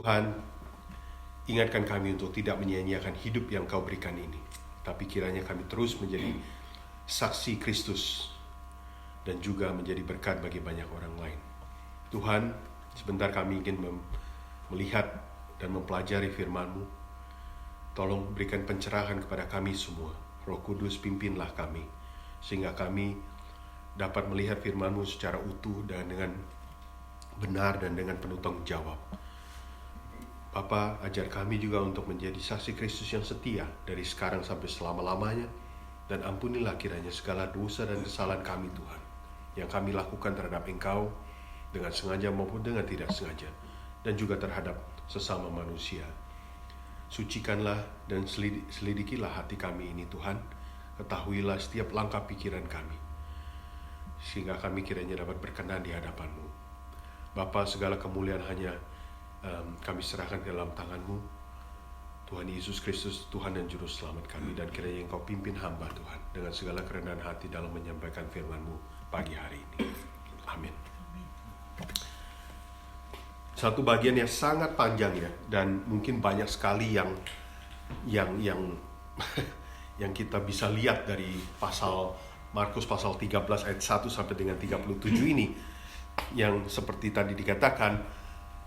Tuhan, ingatkan kami untuk tidak menyia-nyiakan hidup yang Kau berikan ini. Tapi kiranya kami terus menjadi saksi Kristus dan juga menjadi berkat bagi banyak orang lain. Tuhan, sebentar kami ingin melihat dan mempelajari firman-Mu. Tolong berikan pencerahan kepada kami semua. Roh Kudus, pimpinlah kami, sehingga kami dapat melihat firman-Mu secara utuh dan dengan benar dan dengan penuh tanggung jawab. Bapa, ajar kami juga untuk menjadi saksi Kristus yang setia dari sekarang sampai selama-lamanya. Dan ampunilah kiranya segala dosa dan kesalahan kami, Tuhan, yang kami lakukan terhadap Engkau dengan sengaja maupun dengan tidak sengaja, dan juga terhadap sesama manusia. Sucikanlah dan selidikilah hati kami ini, Tuhan. Ketahuilah setiap langkah pikiran kami, sehingga kami kiranya dapat berkenan di hadapan-Mu. Bapa, segala kemuliaan hanya kami serahkan ke dalam tangan-Mu. Tuhan Yesus Kristus, Tuhan dan Juru Selamat kami, dan kiranya Engkau pimpin hamba, Tuhan, dengan segala kerendahan hati dalam menyampaikan firman-Mu pagi hari ini. Amin. Satu bagian yang sangat panjang ya, dan mungkin banyak sekali yang yang kita bisa lihat dari Markus pasal 13 ayat 1 sampai dengan 37 ini, yang seperti tadi dikatakan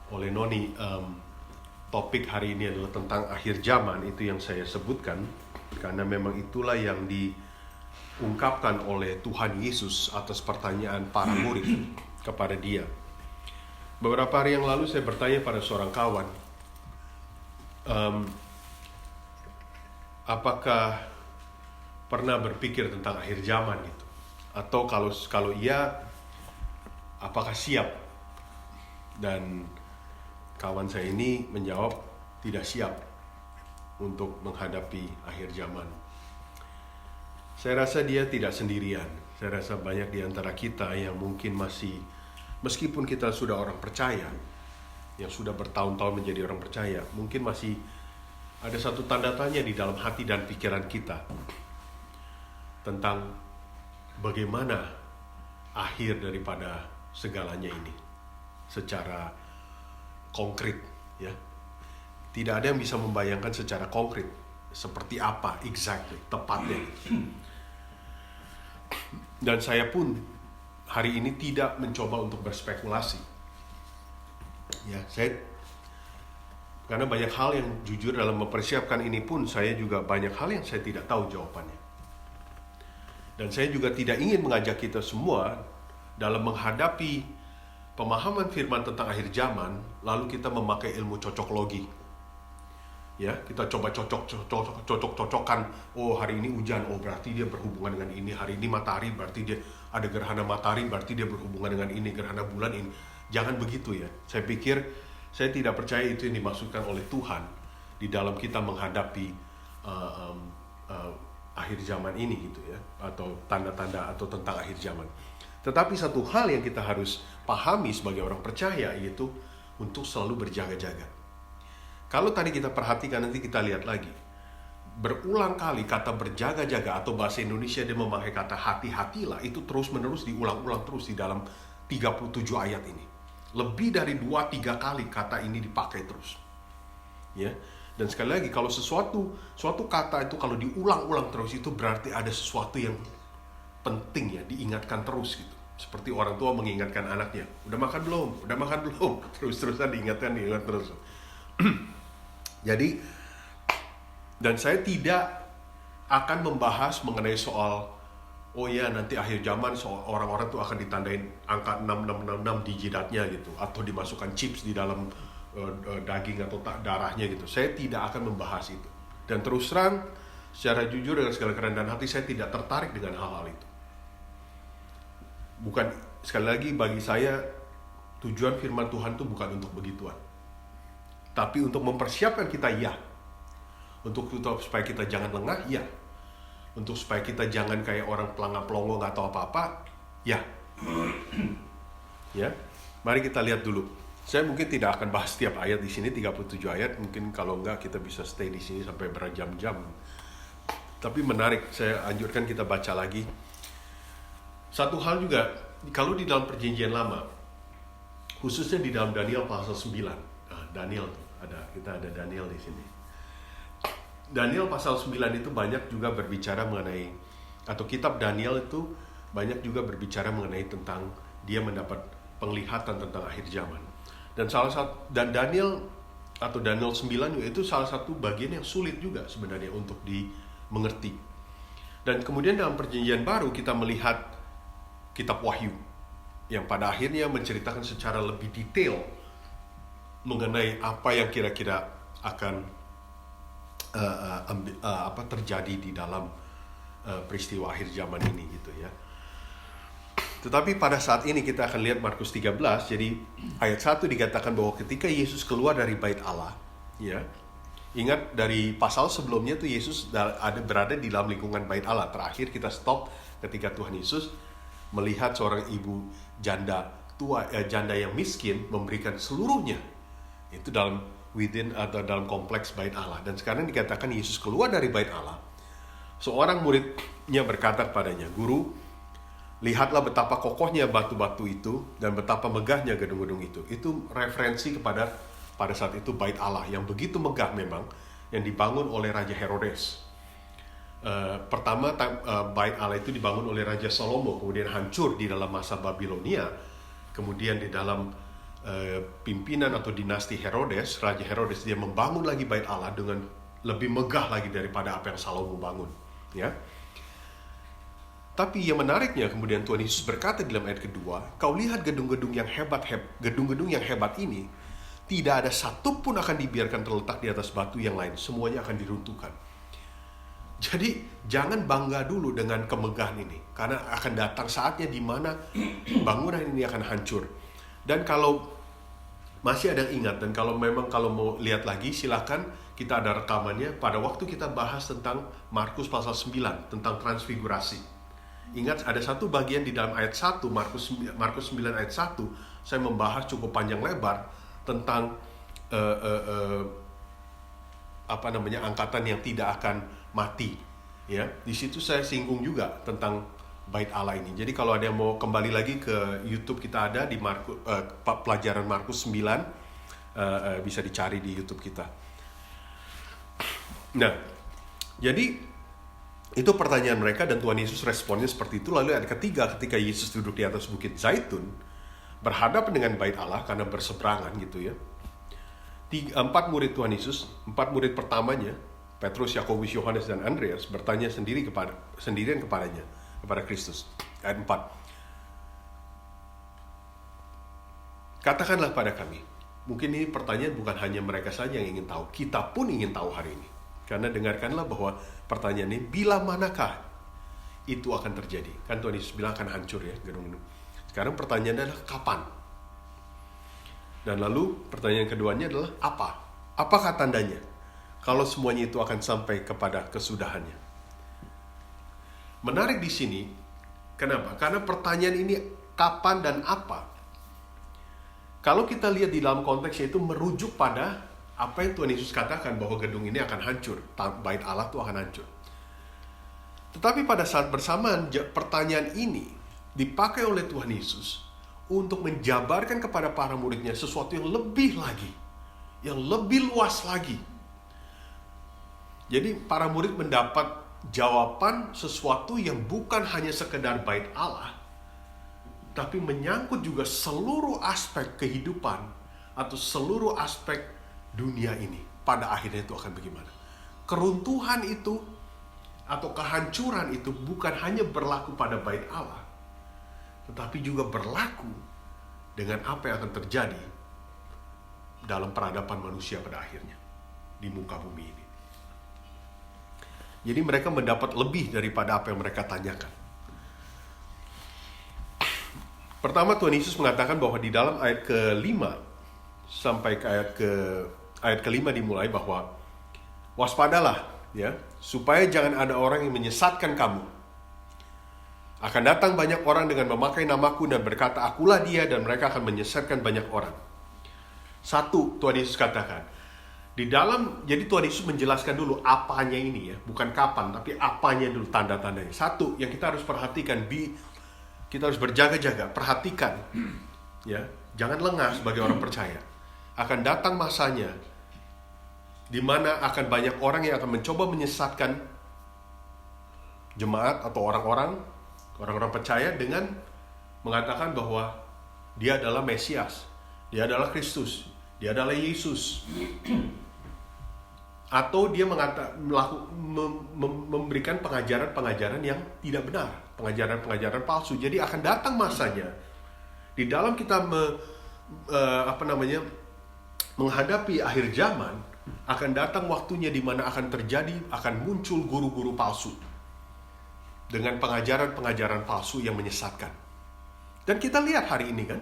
oleh Noni, topik hari ini adalah tentang akhir zaman. Itu yang saya sebutkan karena memang itulah yang diungkapkan oleh Tuhan Yesus atas pertanyaan para murid kepada Dia. Beberapa hari yang lalu saya bertanya pada seorang kawan, apakah pernah berpikir tentang akhir zaman itu? Atau kalau iya, apakah siap? Dan kawan saya ini menjawab tidak siap untuk menghadapi akhir zaman. Saya rasa dia tidak sendirian. Saya rasa banyak di antara kita yang mungkin masih, meskipun kita sudah orang percaya, yang sudah bertahun-tahun menjadi orang percaya, mungkin masih ada satu tanda tanya di dalam hati dan pikiran kita tentang bagaimana akhir daripada segalanya ini secara konkret, ya. Tidak ada yang bisa membayangkan secara konkret seperti apa exactly, tepatnya. Dan saya pun hari ini tidak mencoba untuk berspekulasi. Ya, karena banyak hal yang jujur dalam mempersiapkan ini pun saya juga banyak hal yang saya tidak tahu jawabannya. Dan saya juga tidak ingin mengajak kita semua dalam menghadapi pemahaman firman tentang akhir zaman, lalu kita memakai ilmu cocoklogi. Ya, kita coba cocok-cocokan. Oh, hari ini hujan, oh berarti dia berhubungan dengan ini. Hari ini matahari, berarti dia ada gerhana matahari, berarti dia berhubungan dengan ini, gerhana bulan ini. Jangan begitu ya. Saya pikir, saya tidak percaya itu yang dimaksudkan oleh Tuhan di dalam kita menghadapi akhir zaman ini gitu ya, atau tanda-tanda atau tentang akhir zaman. Tetapi satu hal yang kita harus pahami sebagai orang percaya, yaitu untuk selalu berjaga-jaga. Kalau tadi kita perhatikan, nanti kita lihat lagi. Berulang kali kata berjaga-jaga, atau bahasa Indonesia dia memakai kata hati-hatilah, itu terus-menerus diulang-ulang terus di dalam 37 ayat ini. Lebih dari 2-3 kali kata ini dipakai terus. Ya. Dan sekali lagi, kalau suatu kata itu kalau diulang-ulang terus, itu berarti ada sesuatu yang penting ya, diingatkan terus gitu. Seperti orang tua mengingatkan anaknya, udah makan belum? Udah makan belum? Terus-terusan diingat terus. Jadi, dan saya tidak akan membahas mengenai soal, oh ya nanti akhir zaman orang-orang tuh akan ditandain angka 6666 di jidatnya gitu, atau dimasukkan chips di dalam daging atau darahnya gitu. Saya tidak akan membahas itu. Dan terus terang, secara jujur dengan segala kerendahan hati, saya tidak tertarik dengan hal-hal itu. Bukan, sekali lagi bagi saya, tujuan firman Tuhan itu bukan untuk begituan. Tapi untuk mempersiapkan kita, ya. Untuk supaya kita jangan lengah, ya. Untuk supaya kita jangan kayak orang pelangap-pelongo nggak tahu apa-apa, ya. Ya. Mari kita lihat dulu. Saya mungkin tidak akan bahas setiap ayat di sini, 37 ayat. Mungkin kalau enggak kita bisa stay di sini sampai berjam-jam. Tapi menarik, saya anjurkan kita baca lagi. Satu hal juga, kalau di dalam perjanjian lama, khususnya di dalam Daniel pasal 9, Daniel tuh, Kita ada Daniel di sini. Daniel pasal 9 itu banyak juga berbicara mengenai, atau kitab Daniel itu banyak juga berbicara mengenai tentang dia mendapat penglihatan tentang akhir zaman. Dan Daniel atau Daniel 9 itu salah satu bagian yang sulit juga sebenarnya untuk dimengerti. Dan kemudian dalam Perjanjian Baru kita melihat kitab Wahyu yang pada akhirnya menceritakan secara lebih detail mengenai apa yang kira-kira akan terjadi di dalam peristiwa akhir zaman ini gitu ya. Tetapi pada saat ini kita akan lihat Markus 13. Jadi ayat 1 dikatakan bahwa ketika Yesus keluar dari bait Allah, ya. Ingat dari pasal sebelumnya tuh Yesus berada di dalam lingkungan bait Allah. Terakhir kita stop ketika Tuhan Yesus melihat seorang ibu janda yang miskin memberikan seluruhnya. Itu within atau dalam kompleks bait Allah. Dan sekarang dikatakan Yesus keluar dari bait Allah. Seorang muridnya berkata kepadanya, "Guru, lihatlah betapa kokohnya batu-batu itu dan betapa megahnya gedung-gedung itu." Itu referensi kepada pada saat itu bait Allah yang begitu megah memang, yang dibangun oleh Raja Herodes. Pertama bait Allah itu dibangun oleh Raja Salomo, kemudian hancur di dalam masa Babilonia. Kemudian di dalam pimpinan atau dinasti Herodes, Raja Herodes, dia membangun lagi bait Allah dengan lebih megah lagi daripada apa yang Salomo bangun, ya. Tapi yang menariknya kemudian Tuhan Yesus berkata di dalam ayat kedua, "Kau lihat gedung-gedung yang hebat ini, tidak ada satu pun akan dibiarkan terletak di atas batu yang lain, semuanya akan diruntuhkan." Jadi jangan bangga dulu dengan kemegahan ini, karena akan datang saatnya di mana bangunan ini akan hancur. Dan kalau masih ada yang ingat, dan kalau mau lihat lagi, silakan, kita ada rekamannya pada waktu kita bahas tentang Markus pasal 9 tentang transfigurasi. Ingat ada satu bagian di dalam ayat 1 Markus 9 ayat 1, saya membahas cukup panjang lebar tentang angkatan yang tidak akan mati, ya. Di situ saya singgung juga tentang bait Allah ini. Jadi kalau ada yang mau kembali lagi ke YouTube, kita ada di pelajaran Markus 9, bisa dicari di YouTube kita. Nah, jadi itu pertanyaan mereka dan Tuhan Yesus responnya seperti itu. Lalu ada ketiga, ketika Yesus duduk di atas bukit Zaitun berhadapan dengan bait Allah karena berseberangan gitu ya. 4 murid Tuhan Yesus, 4 murid pertamanya, Petrus, Yakobus, Yohanes dan Andreas, bertanya sendirian kepadanya, kepada Kristus. Ayat 4. "Katakanlah pada kami." Mungkin ini pertanyaan bukan hanya mereka saja yang ingin tahu, kita pun ingin tahu hari ini. Karena dengarkanlah bahwa pertanyaan ini, bila manakah itu akan terjadi? Kan Tuhan Yesus bilang akan hancur ya gedung-gedung. Sekarang pertanyaannya adalah kapan? Dan lalu pertanyaan keduanya adalah apa? Apakah tandanya? Kalau semuanya itu akan sampai kepada kesudahannya. Menarik di sini, kenapa? Karena pertanyaan ini kapan dan apa? Kalau kita lihat di dalam konteksnya itu merujuk pada apa yang Tuhan Yesus katakan bahwa gedung ini akan hancur, bait Allah itu akan hancur. Tetapi pada saat bersamaan pertanyaan ini dipakai oleh Tuhan Yesus untuk menjabarkan kepada para muridnya sesuatu yang lebih lagi, yang lebih luas lagi. Jadi para murid mendapat jawaban sesuatu yang bukan hanya sekedar bait Allah, tapi menyangkut juga seluruh aspek kehidupan atau seluruh aspek dunia ini. Pada akhirnya itu akan bagaimana? Keruntuhan itu atau kehancuran itu bukan hanya berlaku pada bait Allah, tetapi juga berlaku dengan apa yang akan terjadi dalam peradaban manusia pada akhirnya di muka bumi ini. Jadi mereka mendapat lebih daripada apa yang mereka tanyakan. Pertama, Tuhan Yesus mengatakan bahwa di dalam ayat ke-5 sampai ke ayat ke-5 dimulai bahwa waspadalah ya, supaya jangan ada orang yang menyesatkan kamu. Akan datang banyak orang dengan memakai namaku dan berkata, "Akulah dia," dan mereka akan menyesatkan banyak orang. Satu, Tuhan Yesus katakan, jadi Tuhan Yesus menjelaskan dulu apanya ini ya, bukan kapan, tapi apanya dulu, tanda-tandanya. Satu, yang kita harus perhatikan, kita harus berjaga-jaga, perhatikan, ya, jangan lengah sebagai orang percaya. Akan datang masanya di mana akan banyak orang yang akan mencoba menyesatkan jemaat atau orang-orang percaya dengan mengatakan bahwa dia adalah Mesias, dia adalah Kristus, dia adalah Yesus. Atau dia memberikan pengajaran-pengajaran yang tidak benar, pengajaran-pengajaran palsu. Jadi akan datang masanya di dalam kita menghadapi akhir zaman, akan datang waktunya di mana akan muncul guru-guru palsu dengan pengajaran-pengajaran palsu yang menyesatkan. Dan kita lihat hari ini kan,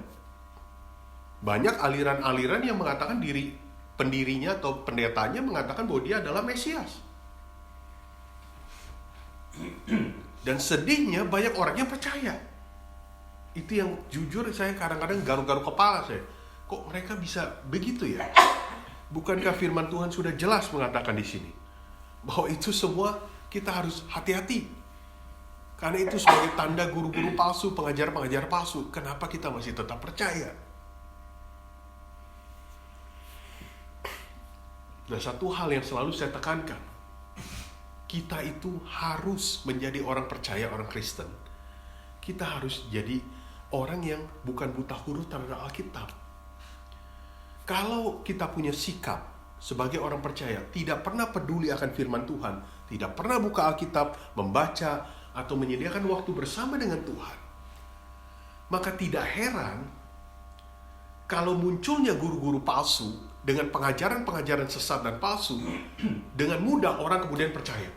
banyak aliran-aliran yang mengatakan pendirinya atau pendetanya mengatakan bahwa dia adalah Mesias. Dan sedihnya banyak orang yang percaya. Itu yang jujur saya kadang-kadang garu-garu kepala saya. Kok mereka bisa begitu ya? Bukankah firman Tuhan sudah jelas mengatakan di sini bahwa itu semua kita harus hati-hati. Karena itu sebagai tanda guru-guru palsu, pengajar-pengajar palsu. Kenapa kita masih tetap percaya? Nah, satu hal yang selalu saya tekankan, kita itu harus menjadi orang percaya, orang Kristen. Kita harus jadi orang yang bukan buta huruf terhadap Alkitab. Kalau kita punya sikap sebagai orang percaya, tidak pernah peduli akan firman Tuhan, tidak pernah buka Alkitab, membaca, atau menyediakan waktu bersama dengan Tuhan, maka tidak heran kalau munculnya guru-guru palsu dengan pengajaran-pengajaran sesat dan palsu, dengan mudah orang kemudian percaya.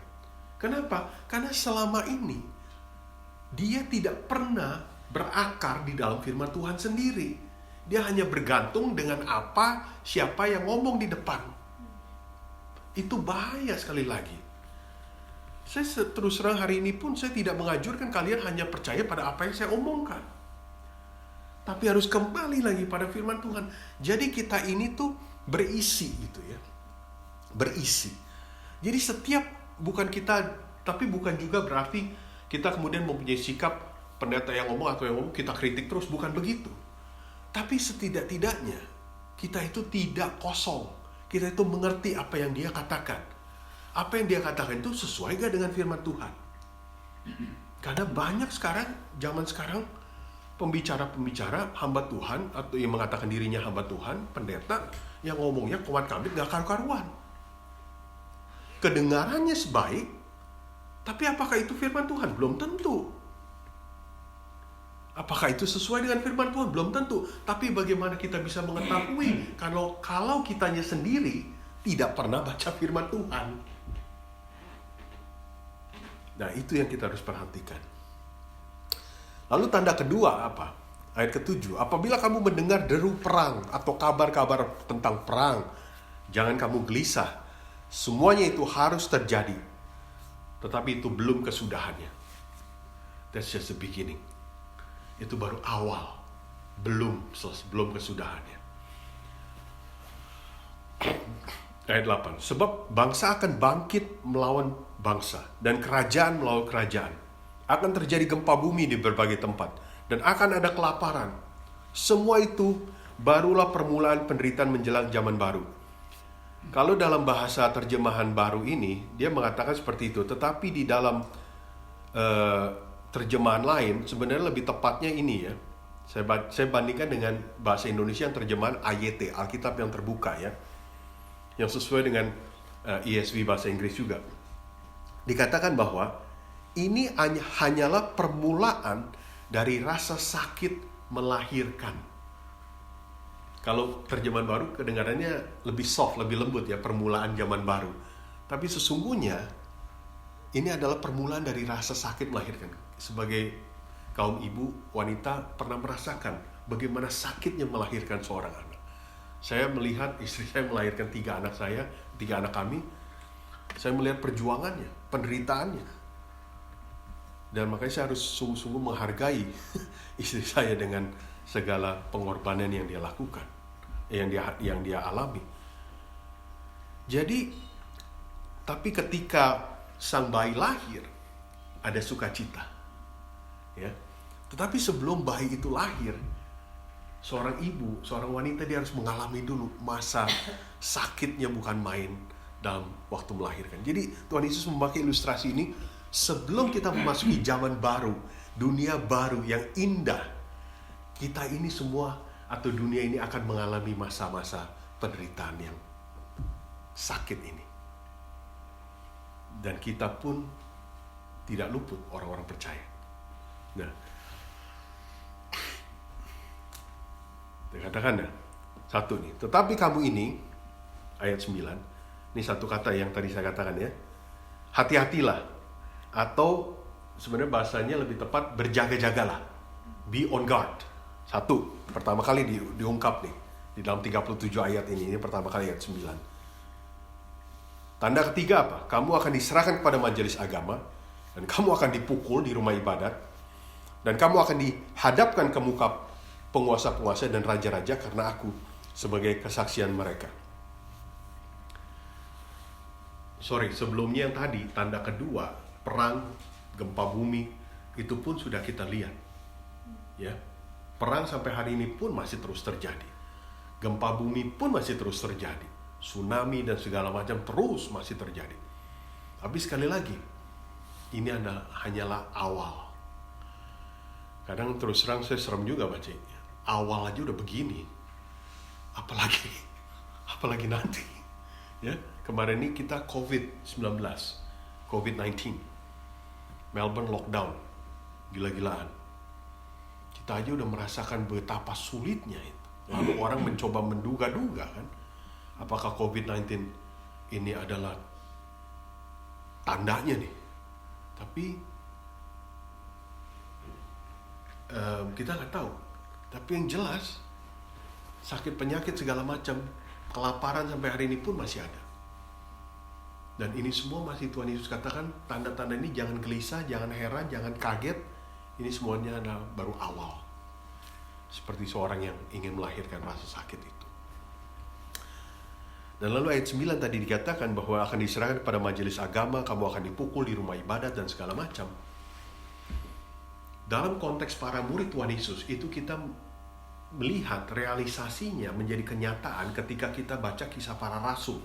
Kenapa? Karena selama ini dia tidak pernah berakar di dalam firman Tuhan sendiri. Dia hanya bergantung dengan siapa yang ngomong di depan. Itu bahaya sekali lagi. Saya terus terang hari ini pun saya tidak mengajurkan kalian hanya percaya pada apa yang saya omongkan. Tapi harus kembali lagi pada firman Tuhan. Jadi kita ini tuh berisi gitu ya. Berisi. Jadi bukan juga berarti kita kemudian mempunyai sikap pendeta yang ngomong atau yang ngomong kita kritik terus, bukan begitu. Tapi setidak-tidaknya kita itu tidak kosong. Kita itu mengerti apa yang dia katakan. Apa yang dia katakan itu sesuai gak dengan firman Tuhan? Karena banyak zaman sekarang pembicara-pembicara hamba Tuhan atau yang mengatakan dirinya hamba Tuhan, pendeta yang ngomongnya kuat kambing gak karu-karuan. Kedengarannya sebaik, tapi apakah itu firman Tuhan? Belum tentu. Apakah itu sesuai dengan firman Tuhan? Belum tentu. Tapi bagaimana kita bisa mengetahui kalau kitanya sendiri tidak pernah baca firman Tuhan? Nah, itu yang kita harus perhatikan. Lalu tanda kedua apa? Ayat ke-7. Apabila kamu mendengar deru perang atau kabar-kabar tentang perang, jangan kamu gelisah. Semuanya itu harus terjadi. Tetapi itu belum kesudahannya. That's just the beginning. Itu baru awal. Belum kesudahannya. Ayat 8. Sebab bangsa akan bangkit melawan bangsa dan kerajaan melawan kerajaan. Akan terjadi gempa bumi di berbagai tempat dan akan ada kelaparan. Semua itu barulah permulaan penderitaan menjelang zaman baru. Kalau dalam bahasa terjemahan baru ini dia mengatakan seperti itu, tetapi di dalam terjemahan lain sebenarnya lebih tepatnya ini ya. Saya bandingkan dengan bahasa Indonesia yang terjemahan AYT, Alkitab yang terbuka ya. Yang sesuai dengan ESV bahasa Inggris juga. Dikatakan bahwa ini hanyalah permulaan dari rasa sakit melahirkan. Kalau terjemahan baru kedengarannya lebih soft, lebih lembut ya, permulaan zaman baru. Tapi sesungguhnya ini adalah permulaan dari rasa sakit melahirkan. Sebagai kaum ibu, wanita pernah merasakan bagaimana sakitnya melahirkan seorang anak. Saya melihat istri saya melahirkan 3 anak kami. Saya melihat perjuangannya, penderitaannya. Dan makanya saya harus sungguh-sungguh menghargai istri saya dengan segala pengorbanan yang dia lakukan, yang dia alami. Jadi, tapi ketika sang bayi lahir, ada sukacita. Ya. Tetapi sebelum bayi itu lahir, seorang ibu, seorang wanita dia harus mengalami dulu masa sakitnya bukan main, dalam waktu melahirkan. Jadi Tuhan Yesus memakai ilustrasi ini sebelum kita memasuki zaman baru, dunia baru yang indah. Kita ini semua atau dunia ini akan mengalami masa-masa penderitaan yang sakit ini. Dan kita pun tidak luput, orang-orang percaya. Nah, dikatakan satu nih, tetapi kamu ini, ayat 9, ini satu kata yang tadi saya katakan ya, hati-hatilah, atau sebenarnya bahasanya lebih tepat, berjaga-jagalah, be on guard. Satu, pertama kali diungkap nih, di dalam 37 ayat ini pertama kali ayat 9. Tanda ketiga apa? Kamu akan diserahkan kepada majelis agama, dan kamu akan dipukul di rumah ibadat, dan kamu akan dihadapkan ke muka penguasa-penguasa dan raja-raja karena aku sebagai kesaksian mereka. Sebelumnya yang tadi, tanda kedua, perang, gempa bumi, itu pun sudah kita lihat. Ya, perang sampai hari ini pun masih terus terjadi. Gempa bumi pun masih terus terjadi. Tsunami dan segala macam terus masih terjadi. Tapi sekali lagi, ini hanyalah awal. Kadang terus terang saya serem juga bacanya. Awal aja udah begini. Apalagi nanti. Ya, kemarin ini kita COVID-19. Melbourne lockdown. Gila-gilaan. Kita aja udah merasakan betapa sulitnya itu. Lalu orang mencoba menduga-duga kan. Apakah COVID-19 ini adalah tandanya nih. Tapi kita nggak tahu. Tapi yang jelas sakit penyakit segala macam, kelaparan sampai hari ini pun masih ada. Dan ini semua masih Tuhan Yesus katakan tanda-tanda ini jangan gelisah, jangan heran, jangan kaget. Ini semuanya adalah baru awal. Seperti seorang yang ingin melahirkan rasa sakit itu. Dan lalu ayat 9 tadi dikatakan bahwa akan diserahkan kepada majelis agama, kamu akan dipukul di rumah ibadat dan segala macam. Dalam konteks para murid Tuhan Yesus, itu kita melihat realisasinya menjadi kenyataan ketika kita baca kisah para rasul.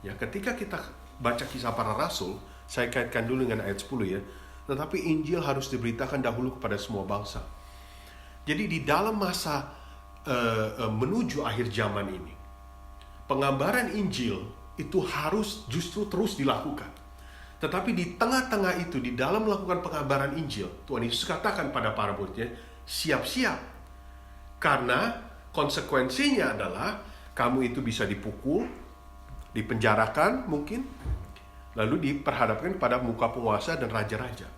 Ya, ketika kita baca kisah para rasul, saya kaitkan dulu dengan ayat 10 ya. Tetapi Injil harus diberitakan dahulu kepada semua bangsa. Jadi di dalam masa menuju akhir zaman ini, pengabaran Injil itu harus justru terus dilakukan. Tetapi di tengah-tengah itu, di dalam melakukan pengabaran Injil, Tuhan Yesus katakan pada para muridnya, siap-siap. Karena konsekuensinya adalah kamu itu bisa dipukul, dipenjarakan mungkin, lalu diperhadapkan pada muka penguasa dan raja-raja.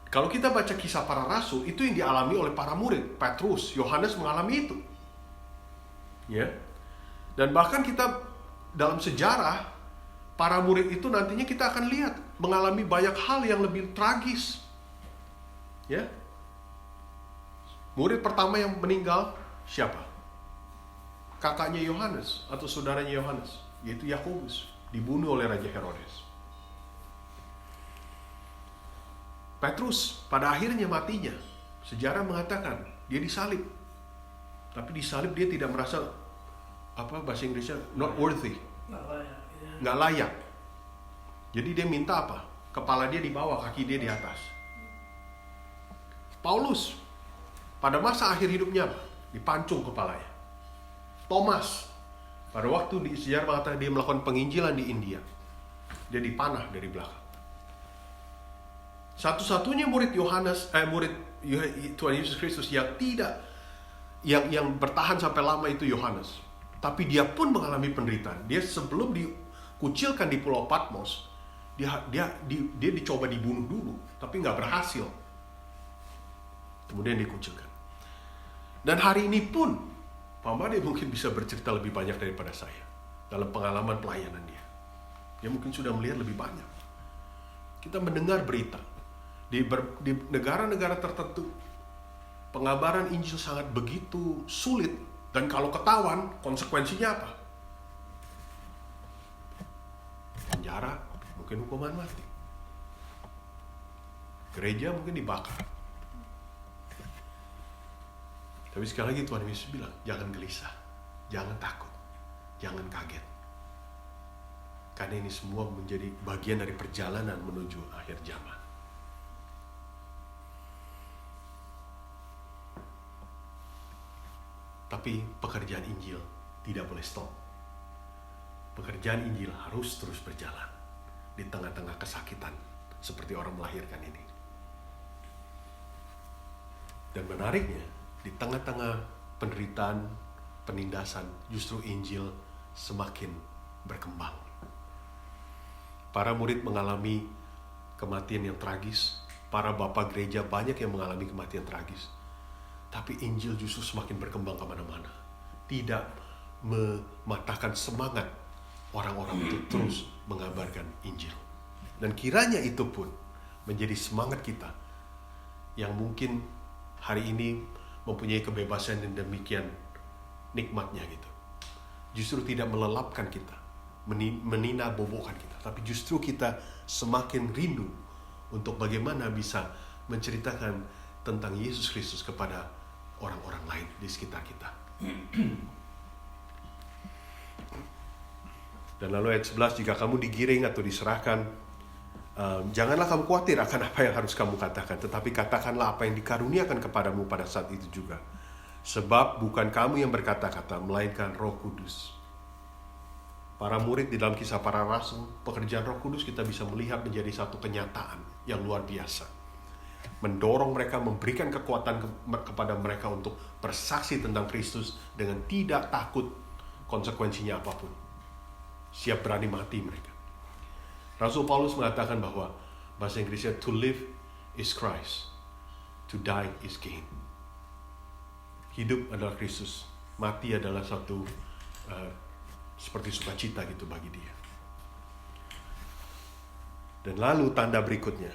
Kalau kita baca kisah para rasul, itu yang dialami oleh para murid. Petrus, Yohanes mengalami itu. Ya. Dan bahkan kita dalam sejarah, para murid itu nantinya kita akan lihat mengalami banyak hal yang lebih tragis. Ya. Murid pertama yang meninggal siapa? Kakaknya Yohanes atau saudaranya Yohanes, yaitu Yakobus, dibunuh oleh Raja Herodes. Petrus pada akhirnya matinya. Sejarah mengatakan dia disalib. Tapi disalib dia tidak merasa bahasa Inggrisnya not worthy. Nggak layak. Jadi dia minta apa? Kepala dia di bawah, kaki dia di atas. Paulus pada masa akhir hidupnya dipancung kepalanya. Thomas pada waktu di sejarah mengatakan dia melakukan penginjilan di India, dia dipanah dari belakang. Satu-satunya murid Tuhan Yesus Kristus yang yang bertahan sampai lama itu Yohanes. Tapi dia pun mengalami penderitaan. Dia sebelum dikucilkan di Pulau Patmos, dia dicoba dibunuh dulu, tapi nggak berhasil. Kemudian dikucilkan. Dan hari ini pun, Pak Made mungkin bisa bercerita lebih banyak daripada saya dalam pengalaman pelayanan dia. Dia mungkin sudah melihat lebih banyak. Kita mendengar berita di negara-negara tertentu, pengabaran Injil sangat begitu sulit, dan kalau ketahuan, konsekuensinya apa? Penjara, mungkin hukuman mati. Gereja mungkin dibakar. Tapi sekali lagi Tuhan Yesus bilang, jangan gelisah, jangan takut, jangan kaget. Karena ini semua menjadi bagian dari perjalanan menuju akhir zaman. Tapi pekerjaan Injil tidak boleh stop. Pekerjaan Injil harus terus berjalan di tengah-tengah kesakitan seperti orang melahirkan ini. Dan menariknya, di tengah-tengah penderitaan, penindasan, justru Injil semakin berkembang. Para murid mengalami kematian yang tragis, para bapak gereja banyak yang mengalami kematian tragis. Tapi Injil justru semakin berkembang kemana-mana. Tidak mematahkan semangat orang-orang untuk terus mengabarkan Injil. Dan kiranya itu pun menjadi semangat kita yang mungkin hari ini mempunyai kebebasan yang demikian nikmatnya gitu. Justru tidak melelapkan kita, menina bobokkan kita, tapi justru kita semakin rindu untuk bagaimana bisa menceritakan tentang Yesus Kristus kepada orang-orang lain di sekitar kita. Dan lalu ayat 11, jika kamu digiring atau diserahkan, janganlah kamu khawatir akan apa yang harus kamu katakan, tetapi katakanlah apa yang dikaruniakan kepadamu pada saat itu juga. Sebab bukan kamu yang berkata-kata, melainkan Roh Kudus. Para murid di dalam Kisah Para Rasul, pekerjaan Roh Kudus kita bisa melihat menjadi satu kenyataan yang luar biasa. Mendorong mereka, memberikan kekuatan kepada mereka untuk bersaksi tentang Kristus dengan tidak takut konsekuensinya apapun. Siap berani mati mereka. Rasul Paulus mengatakan bahwa bahasa Inggrisnya, to live is Christ, to die is gain. Hidup adalah Kristus, mati adalah satu seperti sukacita gitu bagi dia. Dan lalu tanda berikutnya,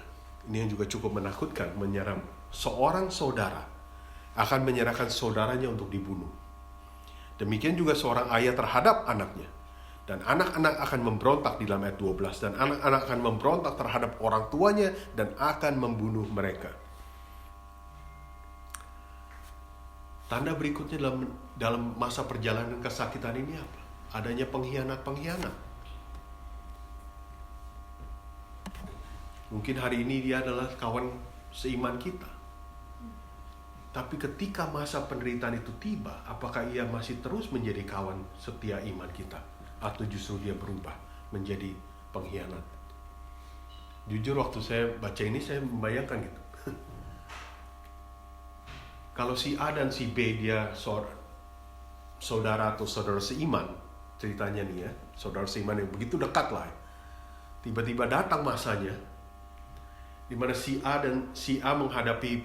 ini yang juga cukup menakutkan, menyeram. Seorang saudara akan menyerahkan saudaranya untuk dibunuh. Demikian juga seorang ayah terhadap anaknya. Dan anak-anak akan memberontak di dalam ayat 12. Dan anak-anak akan memberontak terhadap orang tuanya dan akan membunuh mereka. Tanda berikutnya dalam masa perjalanan kesakitan ini apa? Adanya pengkhianat-pengkhianat. Mungkin hari ini dia adalah kawan seiman kita. Tapi ketika masa penderitaan itu tiba, apakah ia masih terus menjadi kawan setia iman kita? Atau justru dia berubah menjadi pengkhianat? Jujur waktu saya baca ini saya membayangkan gitu. Kalau si A dan si B dia saudara atau saudara seiman, ceritanya nih ya, saudara seiman yang begitu dekat lah. Tiba-tiba datang masanya di mana si A dan si A menghadapi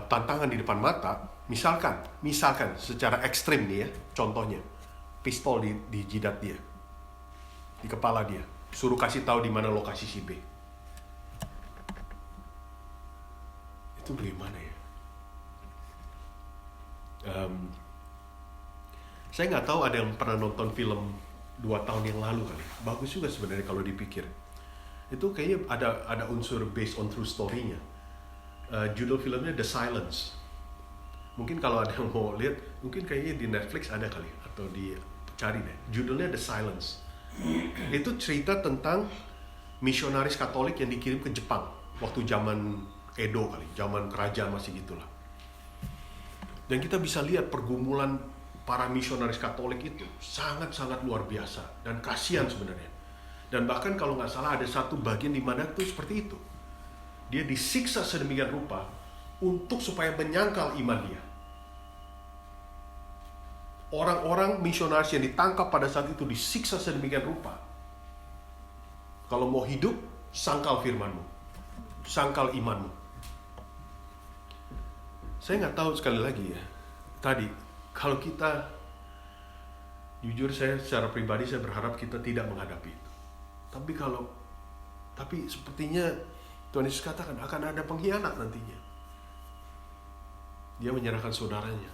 tantangan di depan mata. Misalkan secara ekstrim nih ya, contohnya pistol di jidat dia, di kepala dia, suruh kasih tahu di mana lokasi si B. Itu bagaimana ya? Saya nggak tahu, ada yang pernah nonton film 2 tahun yang lalu kali. Bagus juga sebenarnya kalau dipikir. Itu kayaknya ada unsur based on true story-nya. Judul filmnya The Silence. Mungkin kalau ada yang mau lihat, mungkin kayaknya di Netflix ada kali, atau dicari deh. Judulnya The Silence. Itu cerita tentang misionaris Katolik yang dikirim ke Jepang waktu zaman Edo kali, zaman kerajaan masih gitulah. Dan kita bisa lihat pergumulan para misionaris Katolik itu sangat-sangat luar biasa dan kasihan sebenarnya. Dan bahkan kalau nggak salah ada satu bagian di mana itu seperti itu. Dia disiksa sedemikian rupa untuk supaya menyangkal iman dia. Orang-orang misionaris yang ditangkap pada saat itu disiksa sedemikian rupa. Kalau mau hidup, sangkal firman-Mu, sangkal iman-Mu. Saya nggak tahu, sekali lagi ya, tadi kalau kita, jujur saya secara pribadi saya berharap kita tidak menghadapi itu. Tapi sepertinya Tuhan Yesus katakan akan ada pengkhianat nantinya. Dia menyerahkan saudaranya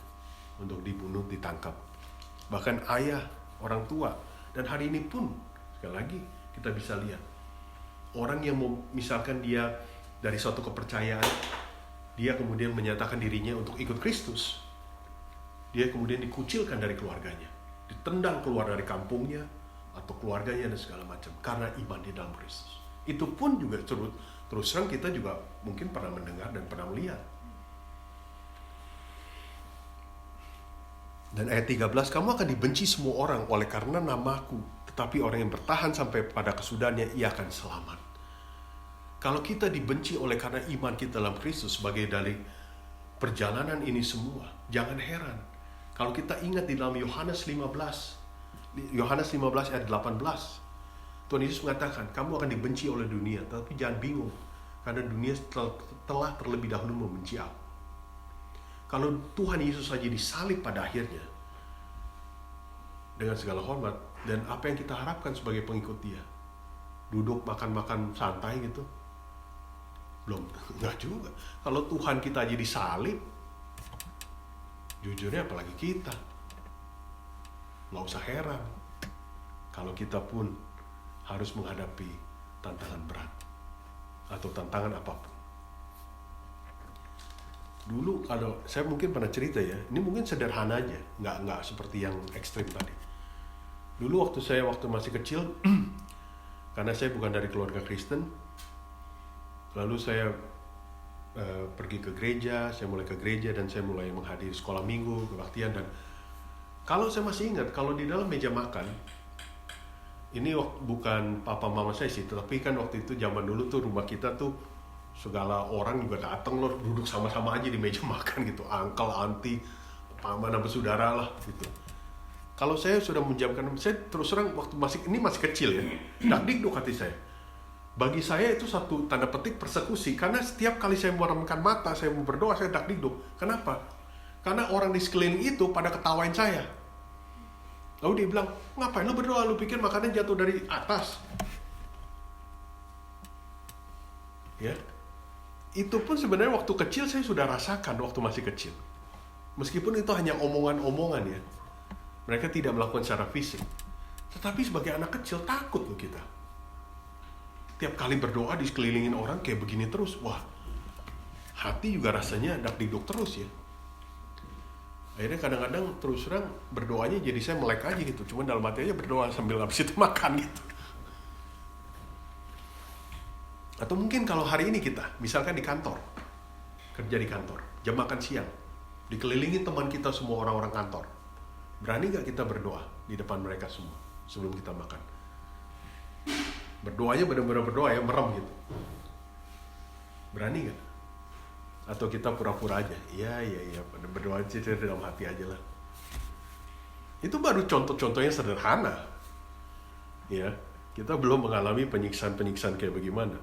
untuk dibunuh, ditangkap. Bahkan ayah, orang tua. Dan hari ini pun, sekali lagi kita bisa lihat, orang yang misalkan dia dari suatu kepercayaan, dia kemudian menyatakan dirinya untuk ikut Kristus, dia kemudian dikucilkan dari keluarganya, ditendang keluar dari kampungnya, atau keluarganya dan segala macam, karena iman di dalam Kristus. Itu pun juga terus terang kita juga mungkin pernah mendengar dan pernah melihat. Dan ayat 13, kamu akan dibenci semua orang oleh karena namaku, tetapi orang yang bertahan sampai pada kesudahannya, ia akan selamat. Kalau kita dibenci oleh karena iman kita dalam Kristus sebagai dari perjalanan ini semua, jangan heran. Kalau kita ingat di dalam Yohanes 15 ayat 18, Tuhan Yesus mengatakan, kamu akan dibenci oleh dunia, tapi jangan bingung, karena dunia telah terlebih dahulu membenci aku. Kalau Tuhan Yesus saja disalib pada akhirnya, dengan segala hormat, dan apa yang kita harapkan sebagai pengikut Dia? Duduk makan-makan santai gitu? Belum, enggak juga. Kalau Tuhan kita aja disalib, jujurnya apalagi kita. Nggak usah heran kalau kita pun harus menghadapi tantangan berat atau tantangan apapun. Dulu kalau saya mungkin pernah cerita ya, ini mungkin sederhana aja, nggak seperti yang ekstrim tadi. Dulu waktu masih kecil, karena saya bukan dari keluarga Kristen, lalu saya pergi ke gereja, saya mulai ke gereja dan saya mulai menghadiri sekolah minggu, kebaktian. Dan kalau saya masih ingat, kalau di dalam meja makan, ini bukan papa mama saya sih, tapi kan waktu itu zaman dulu tuh rumah kita tuh segala orang juga datang loh, duduk sama-sama aja di meja makan gitu, uncle, auntie, paman, apa saudara lah gitu. Kalau saya sudah menjamkan, saya terus terang waktu masih kecil ya, dakdikduk hati saya. Bagi saya itu satu tanda petik persekusi, karena setiap kali saya meremkan mata, saya mau berdoa, saya dakdikduk. Kenapa? Karena orang di sekeliling itu pada ketawain saya. Lalu dia bilang, ngapain lu berdoa? Lu pikir makanan jatuh dari atas? Ya, itu pun sebenarnya waktu kecil saya sudah rasakan waktu masih kecil. Meskipun itu hanya omongan-omongan ya. Mereka tidak melakukan secara fisik. Tetapi sebagai anak kecil takut loh kita. Tiap kali berdoa di sekelilingin orang kayak begini terus, wah, hati juga rasanya dakdikduk terus ya. Akhirnya kadang-kadang terus terang berdoanya jadi saya melek aja gitu. Cuma dalam hati aja berdoa sambil habis itu makan gitu. Atau mungkin kalau hari ini kita, misalkan di kantor, kerja di kantor, jam makan siang, dikelilingi teman kita semua orang-orang kantor. Berani gak kita berdoa di depan mereka semua sebelum kita makan? Berdoanya benar-benar berdoa ya, merem gitu. Berani gak? Atau kita pura-pura aja? Iya, berdoa aja dalam hati aja lah. Itu baru contoh-contohnya sederhana. Ya, kita belum mengalami penyiksaan-penyiksaan kayak bagaimana.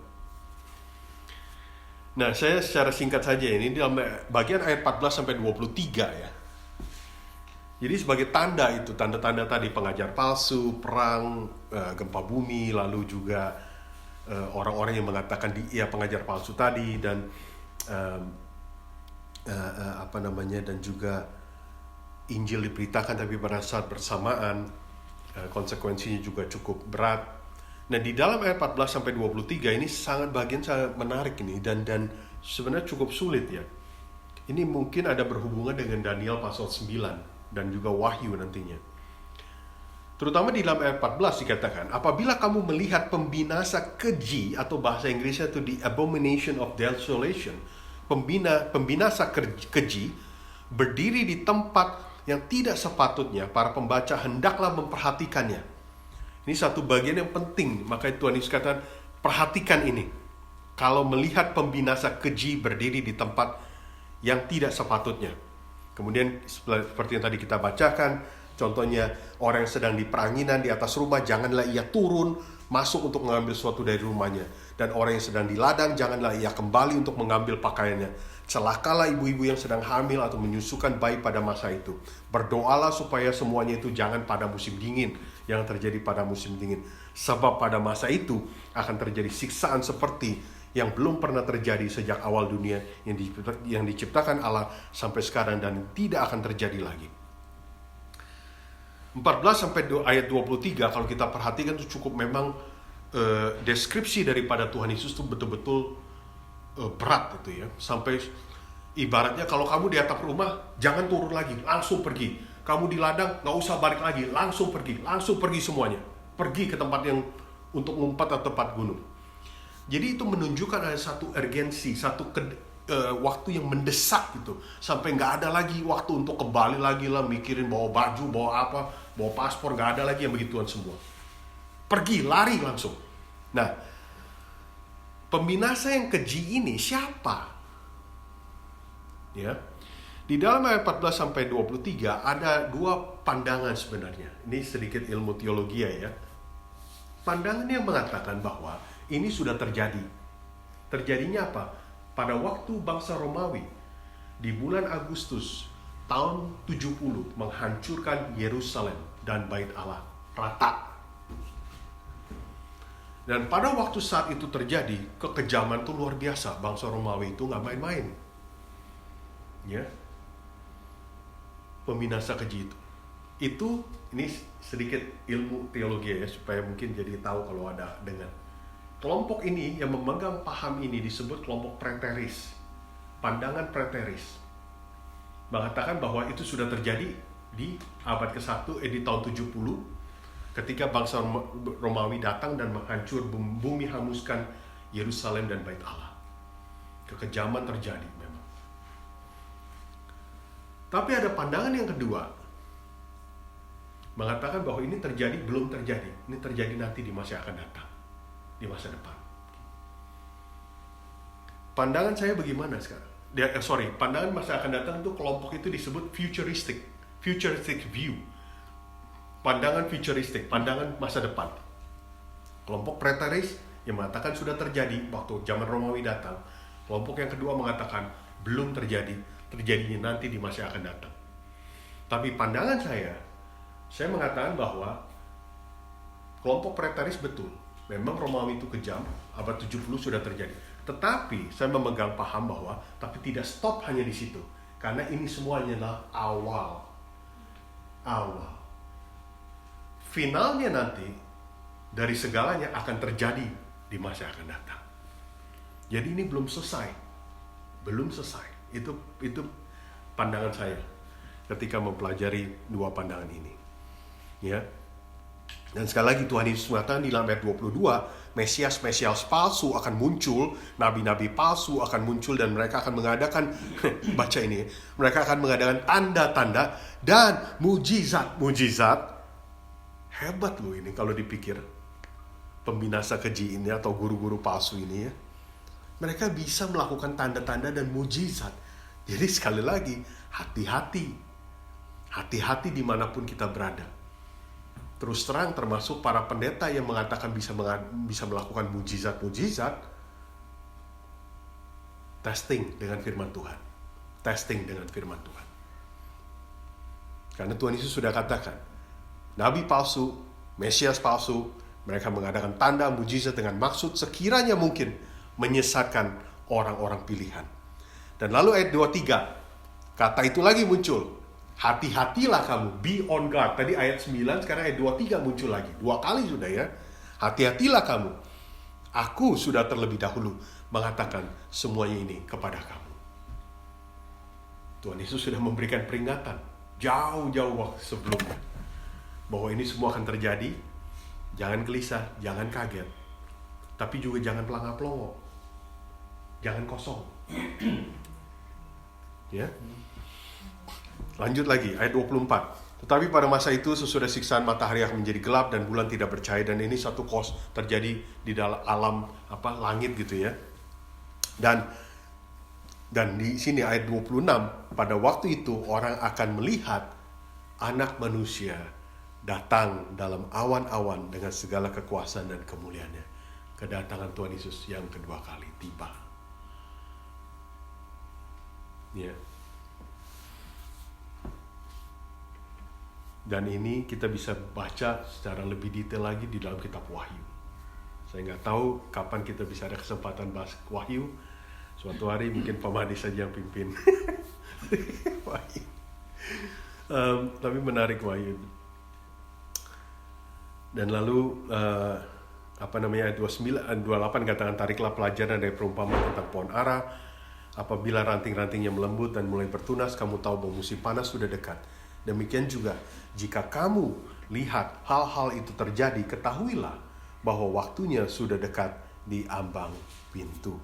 Nah, saya secara singkat saja ini dalam bagian ayat 14 sampai 23 ya. Jadi sebagai tanda itu, tanda-tanda tadi pengajar palsu, perang, gempa bumi, lalu juga orang-orang yang mengatakan dia pengajar palsu tadi, dan dan juga Injil diberitakan tapi pada saat bersamaan, konsekuensinya juga cukup berat. Nah, di dalam ayat 14 sampai 23 ini sangat menarik ini dan sebenarnya cukup sulit ya. Ini mungkin ada berhubungan dengan Daniel pasal 9 dan juga Wahyu nantinya. Terutama di dalam ayat 14 dikatakan, apabila kamu melihat pembinasa keji, atau bahasa Inggrisnya itu the abomination of desolation, pembinasa keji, berdiri di tempat yang tidak sepatutnya, para pembaca hendaklah memperhatikannya. Ini satu bagian yang penting, maka Tuhan Yesus katakan, perhatikan ini. Kalau melihat pembinasa keji berdiri di tempat yang tidak sepatutnya. Kemudian seperti yang tadi kita bacakan, contohnya orang yang sedang di peranginan di atas rumah, janganlah ia turun masuk untuk mengambil sesuatu dari rumahnya. Dan orang yang sedang di ladang, janganlah ia kembali untuk mengambil pakaiannya. Celakalah ibu-ibu yang sedang hamil atau menyusukan bayi pada masa itu. Berdoalah supaya semuanya itu jangan pada musim dingin, yang terjadi pada musim dingin. Sebab pada masa itu akan terjadi siksaan seperti yang belum pernah terjadi sejak awal dunia yang diciptakan Allah sampai sekarang, dan tidak akan terjadi lagi. 14 sampai ayat 23 kalau kita perhatikan itu cukup memang deskripsi daripada Tuhan Yesus itu betul-betul berat itu ya. Sampai ibaratnya kalau kamu di atap rumah jangan turun lagi, langsung pergi. Kamu di ladang nggak usah balik lagi, langsung pergi semuanya. pergi ke tempat yang untuk ngumpat atau tempat gunung. Jadi itu menunjukkan ada satu urgensi, waktu yang mendesak gitu. Sampai nggak ada lagi waktu untuk kembali lagi lah mikirin bawa baju, bawa apa, bawa paspor, nggak ada lagi yang begituan semua. Pergi, lari langsung. Nah, pembinasa yang keji ini siapa? Ya. Di dalam ayat 14 sampai 23 ada dua pandangan sebenarnya. Ini sedikit ilmu teologi ya. Pandangan yang mengatakan bahwa ini sudah terjadi. Terjadinya apa? Pada waktu bangsa Romawi di bulan Agustus tahun 70 menghancurkan Yerusalem dan Bait Allah rata. Dan pada waktu saat itu terjadi, kekejaman itu luar biasa. Bangsa Romawi itu nggak main-main. Ya. Peminasa keji itu ini sedikit ilmu teologi ya, supaya mungkin jadi tahu kalau ada dengar. Kelompok ini yang memegang paham ini disebut kelompok preteris. Pandangan preteris mengatakan bahwa itu sudah terjadi di abad ke-1, di tahun 70, ketika bangsa Romawi datang dan menghancur bumi, hanguskan Yerusalem dan Bait Allah. Kekejaman terjadi memang. Tapi ada pandangan yang kedua, mengatakan bahwa ini terjadi, belum terjadi. Ini terjadi nanti di masa yang akan datang, di masa depan. Pandangan saya bagaimana sekarang? Pandangan masa akan datang itu kelompok itu disebut futuristic view. Pandangan futuristik, pandangan masa depan. Kelompok preteris yang mengatakan sudah terjadi waktu zaman Romawi datang. Kelompok yang kedua mengatakan belum terjadi, terjadinya nanti di masa yang akan datang. Tapi pandangan saya mengatakan bahwa kelompok preteris betul. Memang Romawi itu kejam, abad 70 sudah terjadi. Tetapi saya memegang paham bahwa tapi tidak stop hanya di situ. Karena ini semuanya adalah awal. Finalnya nanti dari segalanya akan terjadi di masa yang akan datang. Jadi ini belum selesai. Itu pandangan saya ketika mempelajari dua pandangan ini. Ya. Dan sekali lagi Tuhan Yesus mengatakan di dalam ayat 22, Mesias palsu akan muncul, nabi-nabi palsu akan muncul, dan mereka akan mengadakan baca ini, mereka akan mengadakan tanda-tanda dan mujizat. Hebat loh ini kalau dipikir. Pembinasa keji ini atau guru-guru palsu ini ya. Mereka bisa melakukan tanda-tanda dan mujizat. Jadi sekali lagi, hati-hati. Hati-hati dimanapun kita berada. Terus terang termasuk para pendeta yang mengatakan bisa melakukan mujizat-mujizat. Testing dengan firman Tuhan. Karena Tuhan Yesus sudah katakan, nabi palsu, Mesias palsu, mereka mengadakan tanda mujizat dengan maksud sekiranya mungkin menyesatkan orang-orang pilihan. Dan lalu ayat 23, kata itu lagi muncul, hati-hatilah kamu, be on guard. Tadi ayat 9, sekarang ayat 23 muncul lagi. 2 kali sudah ya. Hati-hatilah kamu. Aku sudah terlebih dahulu mengatakan semuanya ini kepada kamu. Tuhan Yesus sudah memberikan peringatan jauh-jauh waktu sebelumnya bahwa ini semua akan terjadi. Jangan gelisah, jangan kaget. Tapi juga jangan pelangap-pelongo. Jangan kosong. Ya. Lanjut lagi, ayat 24. Tetapi pada masa itu sesudah siksaan matahari akan menjadi gelap dan bulan tidak bercahaya, dan ini satu terjadi di dalam alam langit gitu ya. Dan di sini ayat 26, pada waktu itu orang akan melihat anak manusia datang dalam awan-awan dengan segala kekuasaan dan kemuliaannya. Kedatangan Tuhan Yesus yang kedua kali tiba. Ya. Dan ini kita bisa baca secara lebih detail lagi di dalam kitab Wahyu. Saya nggak tahu kapan kita bisa ada kesempatan bahas Wahyu. Suatu hari mungkin Pak Mahdi saja yang pimpin. Wahyu. Tapi menarik Wahyu. Dan lalu ayat 29, 28 katakan, tariklah pelajaran dari perumpamaan tentang pohon ara. Apabila ranting-rantingnya melembut dan mulai bertunas, kamu tahu bahwa musim panas sudah dekat. Demikian juga, jika kamu lihat hal-hal itu terjadi, ketahuilah bahwa waktunya sudah dekat di ambang pintu.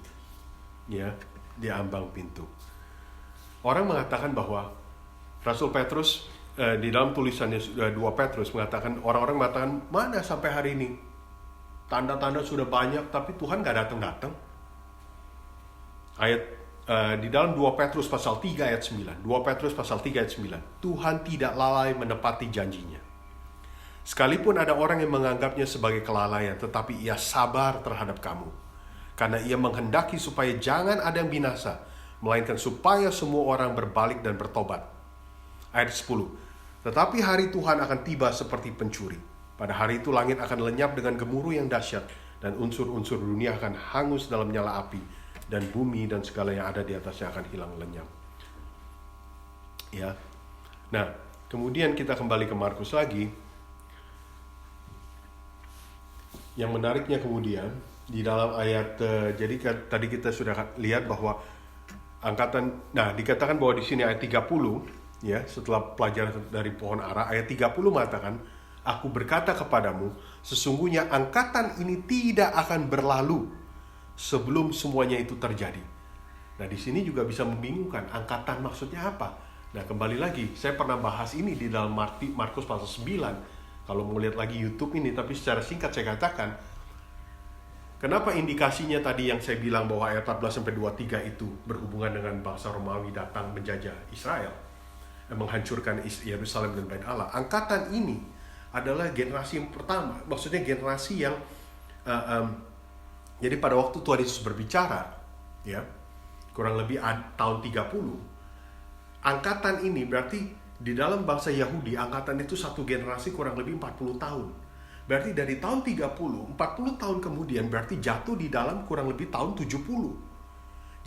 Ya, di ambang pintu. Orang mengatakan bahwa Rasul Petrus di dalam tulisannya 2 Petrus mengatakan, orang-orang mengatakan, mana sampai hari ini tanda-tanda sudah banyak tapi Tuhan gak datang-datang. Ayat di dalam 2 Petrus pasal 3 ayat 9. 2 Petrus pasal 3 ayat 9. Tuhan tidak lalai menepati janjinya. Sekalipun ada orang yang menganggapnya sebagai kelalaian, tetapi ia sabar terhadap kamu. Karena ia menghendaki supaya jangan ada yang binasa, melainkan supaya semua orang berbalik dan bertobat. Ayat 10. Tetapi hari Tuhan akan tiba seperti pencuri. Pada hari itu langit akan lenyap dengan gemuruh yang dahsyat, dan unsur-unsur dunia akan hangus dalam nyala api, dan bumi dan segala yang ada di atasnya akan hilang lenyap. Ya. Nah, kemudian kita kembali ke Markus lagi. Yang menariknya kemudian di dalam ayat jadi tadi kita sudah lihat bahwa dikatakan bahwa di sini ayat 30 ya, setelah pelajaran dari pohon ara, ayat 30 mengatakan, aku berkata kepadamu, sesungguhnya angkatan ini tidak akan berlalu sebelum semuanya itu terjadi. Nah, di sini juga bisa membingungkan, angkatan maksudnya apa? Nah, kembali lagi, saya pernah bahas ini di dalam Markus pasal 9. Kalau mau lihat lagi YouTube ini, tapi secara singkat saya katakan, kenapa indikasinya tadi yang saya bilang bahwa ayat 14-23 itu berhubungan dengan bangsa Romawi datang menjajah Israel, menghancurkan Yerusalem dan Bait Allah. Angkatan ini adalah generasi yang pertama, maksudnya generasi yang jadi pada waktu Tuhan Yesus berbicara, ya, kurang lebih tahun 30, angkatan ini berarti di dalam bangsa Yahudi, angkatan itu satu generasi kurang lebih 40 tahun. Berarti dari tahun 30, 40 tahun kemudian berarti jatuh di dalam kurang lebih tahun 70.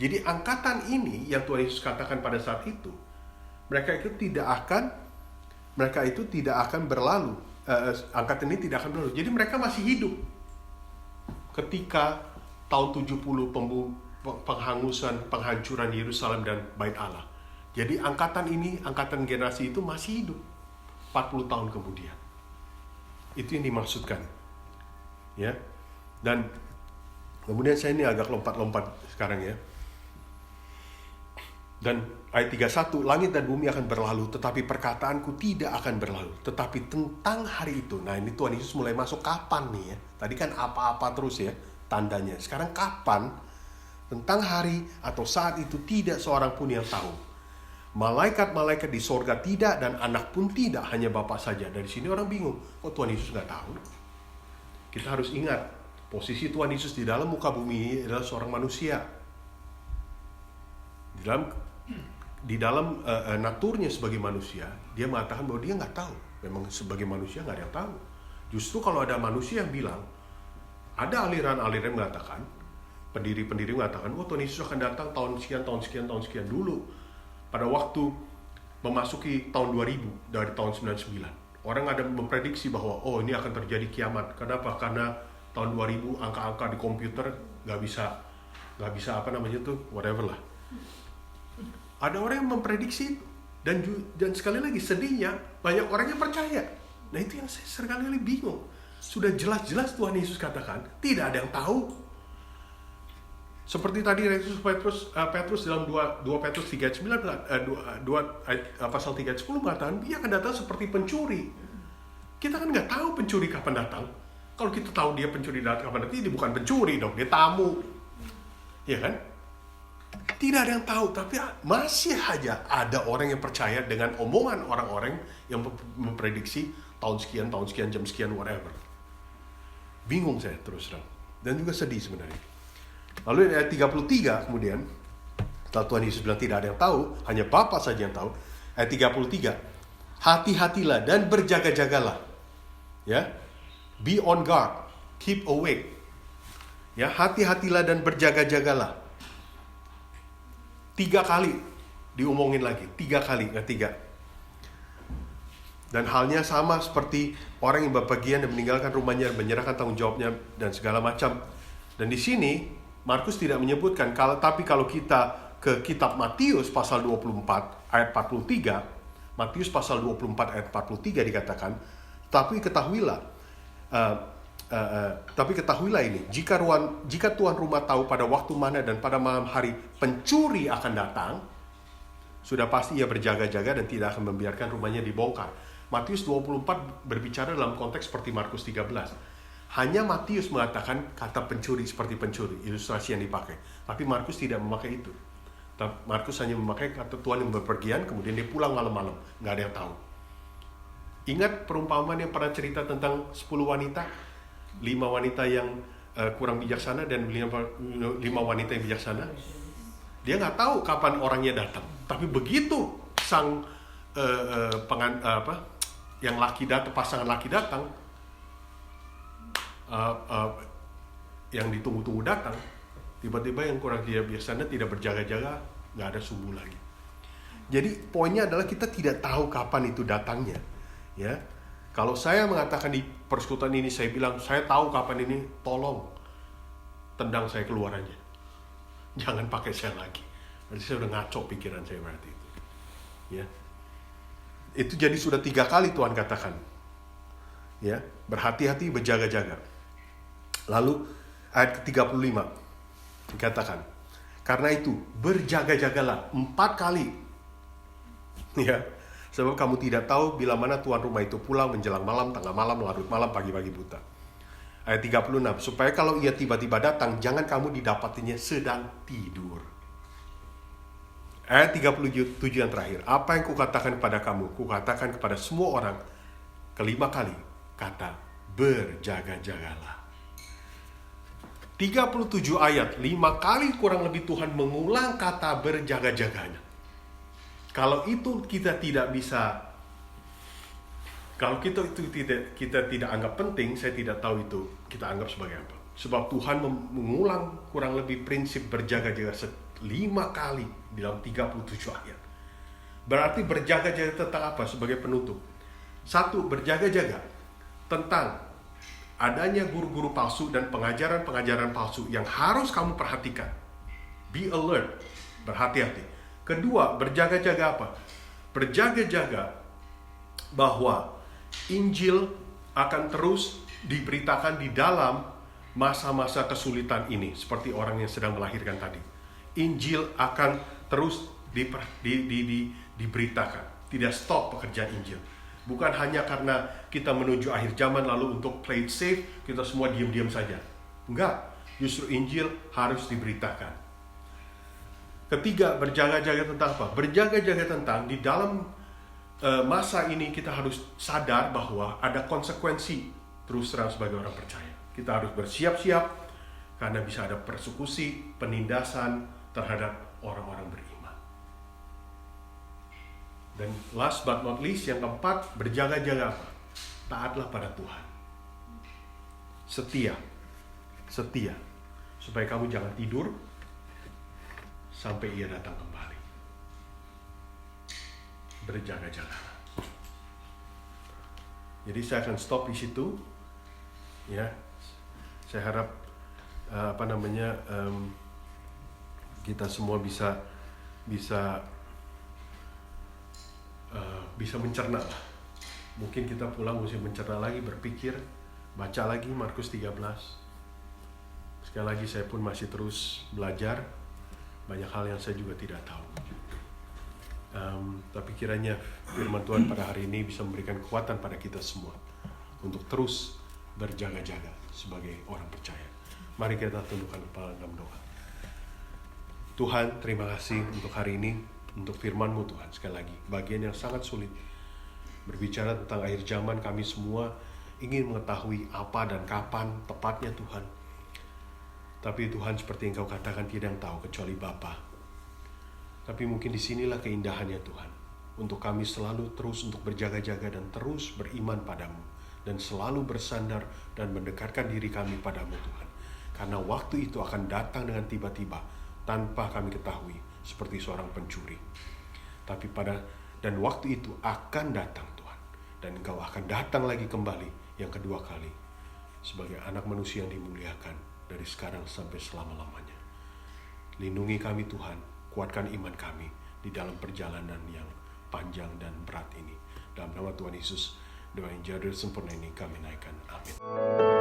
Jadi angkatan ini yang Tuhan Yesus katakan pada saat itu, mereka itu tidak akan berlalu. Angkatan ini tidak akan berlalu. Jadi mereka masih hidup ketika tahun 70 penghancuran Yerusalem dan Bait Allah. Jadi angkatan ini, angkatan generasi itu masih hidup 40 tahun kemudian. Itu yang dimaksudkan. Ya. Dan kemudian saya ini agak lompat-lompat sekarang ya. Dan ayat 31, langit dan bumi akan berlalu, tetapi perkataanku tidak akan berlalu. Tetapi tentang hari itu, nah ini Tuhan Yesus mulai masuk kapan nih ya. Tadi kan apa-apa terus ya tandanya. Sekarang kapan? Tentang hari atau saat itu tidak seorang pun yang tahu. Malaikat-malaikat di sorga tidak, dan anak pun tidak, hanya Bapa saja. Dari sini orang bingung, kok Tuhan Yesus nggak tahu? Kita harus ingat, posisi Tuhan Yesus di dalam muka bumi adalah seorang manusia. Di dalam naturnya sebagai manusia, dia mengatakan bahwa dia nggak tahu. Memang sebagai manusia nggak ada yang tahu. Justru kalau ada manusia yang bilang, ada aliran-aliran mengatakan, pendiri-pendiri mengatakan, oh Tuhan Yesus akan datang tahun sekian dulu. Pada waktu memasuki tahun 2000 dari tahun 99, orang ada memprediksi bahwa oh ini akan terjadi kiamat. Kenapa? Karena tahun 2000 angka-angka di komputer nggak bisa whatever lah. Ada orang yang memprediksi dan sekali lagi sedihnya banyak orang yang percaya. Nah itu yang saya sekali bingung. Sudah jelas-jelas Tuhan Yesus katakan tidak ada yang tahu. Seperti tadi Petrus dalam 2 Petrus 3:9 pasal 3:10 mengatakan dia akan datang seperti pencuri. Kita kan nggak tahu pencuri kapan datang. Kalau kita tahu dia pencuri datang kapan datang, dia bukan pencuri dong, dia tamu. Ya kan? Tidak ada yang tahu, tapi masih aja ada orang yang percaya dengan omongan orang-orang yang memprediksi tahun sekian, jam sekian, whatever. Bingung saya terus terang. Dan juga sedih sebenarnya. Lalu ayat 33 kemudian, setelah Tuhan Yesus bilang tidak ada yang tahu, hanya Bapa saja yang tahu. Ayat 33, hati-hatilah dan berjaga-jagalah. Ya, be on guard, keep awake. Ya, hati-hatilah dan berjaga-jagalah. 3 kali diomongin lagi, 3 kali, nggak 3. Dan halnya sama seperti orang yang bepergian dan meninggalkan rumahnya, menyerahkan tanggung jawabnya dan segala macam. Dan di sini Markus tidak menyebutkan, tapi kalau kita ke kitab Matius pasal 24 ayat 43, Matius pasal 24 ayat 43 dikatakan, Tapi ketahuilah, ini, jika tuan rumah tahu pada waktu mana dan pada malam hari pencuri akan datang, sudah pasti ia berjaga-jaga dan tidak akan membiarkan rumahnya dibongkar. Matius 24 berbicara dalam konteks seperti Markus 13. Hanya Matius mengatakan kata pencuri seperti pencuri, ilustrasi yang dipakai. Tapi Markus tidak memakai itu. Markus hanya memakai kata Tuhan yang berpergian, kemudian dia pulang malam-malam. Nggak ada yang tahu. Ingat perumpamaan yang pernah cerita tentang 10 wanita? 5 wanita yang kurang bijaksana dan 5 wanita yang bijaksana. Dia nggak tahu kapan orangnya datang. Tapi begitu sang yang pasangan laki datang, yang ditunggu-tunggu datang, tiba-tiba yang kurang bijaksana tidak berjaga-jaga, nggak ada subuh lagi. Jadi poinnya adalah kita tidak tahu kapan itu datangnya. Ya, kalau saya mengatakan di persekutuan ini, saya bilang saya tahu kapan ini, tolong tendang saya keluar aja. Jangan pakai saya lagi. Berarti saya udah ngaco pikiran saya berarti itu. Ya, itu jadi sudah 3 kali Tuhan katakan. Ya, berhati-hati, berjaga-jaga. Lalu ayat ke-35 dikatakan, karena itu berjaga-jagalah 4 kali. Ya. Sebab kamu tidak tahu bila mana tuan rumah itu pulang menjelang malam, tengah malam, larut malam, pagi-pagi buta. Ayat 36, supaya kalau ia tiba-tiba datang, jangan kamu didapatinya sedang tidur. Ayat 37 yang terakhir, apa yang kukatakan kepada kamu, kukatakan kepada semua orang, kelima kali, kata berjaga-jagalah. 37 ayat, 5 kali kurang lebih Tuhan mengulang kata berjaga-jaganya. Kalau itu kita tidak bisa, kalau kita tidak anggap penting, saya tidak tahu itu kita anggap sebagai apa. Sebab Tuhan mengulang kurang lebih prinsip berjaga-jaga 5 kali di dalam 37 ayat. Berarti berjaga-jaga tentang apa sebagai penutup? 1, berjaga-jaga tentang adanya guru-guru palsu dan pengajaran-pengajaran palsu yang harus kamu perhatikan. Be alert, berhati-hati. Kedua, berjaga-jaga apa? Berjaga-jaga bahwa Injil akan terus diberitakan di dalam masa-masa kesulitan ini, seperti orang yang sedang melahirkan tadi. Injil akan terus diberitakan. Tidak stop pekerjaan Injil. Bukan hanya karena kita menuju akhir zaman lalu untuk play it safe, kita semua diam-diam saja. Enggak, justru Injil harus diberitakan. Ketiga, berjaga-jaga tentang apa? Berjaga-jaga tentang di dalam masa ini kita harus sadar bahwa ada konsekuensi terus terang sebagai orang percaya. Kita harus bersiap-siap karena bisa ada persekusi, penindasan terhadap orang-orang beriman. Dan last but not least, yang keempat, berjaga-jaga apa? Taatlah pada Tuhan. Setia. Supaya kamu jangan tidur sampai ia datang kembali. Berjaga-jaga. Jadi saya akan stop di situ. Ya, saya harap kita semua bisa mencerna. Mungkin kita pulang mesti mencerna lagi, berpikir, baca lagi Markus 13. Sekali lagi saya pun masih terus belajar. Banyak hal yang saya juga tidak tahu. Tapi kiranya firman Tuhan pada hari ini bisa memberikan kekuatan pada kita semua untuk terus berjaga-jaga sebagai orang percaya. Mari kita tundukkan kepala dalam doa. Tuhan, terima kasih untuk hari ini, untuk firman-Mu Tuhan. Sekali lagi, bagian yang sangat sulit. Berbicara tentang akhir zaman, kami semua ingin mengetahui apa dan kapan tepatnya Tuhan. Tapi Tuhan, seperti yang Kau katakan, tidak yang tahu kecuali Bapa. Tapi mungkin disinilah keindahannya Tuhan. Untuk kami selalu terus untuk berjaga-jaga dan terus beriman padamu. Dan selalu bersandar dan mendekatkan diri kami padamu Tuhan. Karena waktu itu akan datang dengan tiba-tiba tanpa kami ketahui, seperti seorang pencuri. Dan waktu itu akan datang Tuhan. Dan Engkau akan datang lagi kembali yang kedua kali. Sebagai anak manusia yang dimuliakan. Dari sekarang sampai selama-lamanya. Lindungi kami Tuhan, kuatkan iman kami di dalam perjalanan yang panjang dan berat ini. Dalam nama Tuhan Yesus, doa yang jauh dari sempurna ini kami naikkan. Amin.